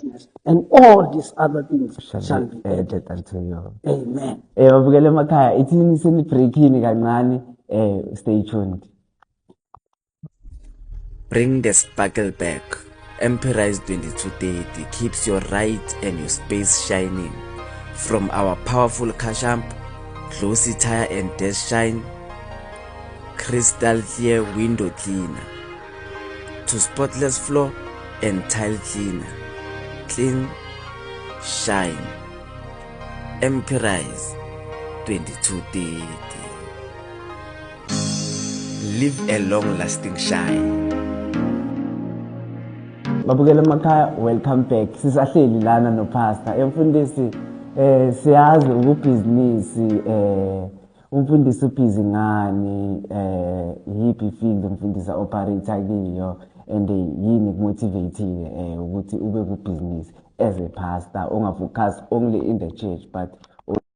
righteousness, and all these other things shall be added. added unto you. Amen. Babukele emakhaya ithini senibreakini kancane stay tuned. Bring the sparkle back. Empirize 2230 keeps your ride and your space shining. From our powerful Kashamp, glossy tire and dash shine, crystal clear window cleaner, to spotless floor and tile cleaner. Clean, shine. Empirize 2230. Live a long-lasting shine. Babukele emakhaya, welcome back. Sisahleli lana no pastor. Mfundisi siyazi ubhizinisi umfundisi ubhizi ngani yipi field umfundisi operator kiyo and yini kumotivate ukuthi ube ku business as a pastor ungafocus only in the church but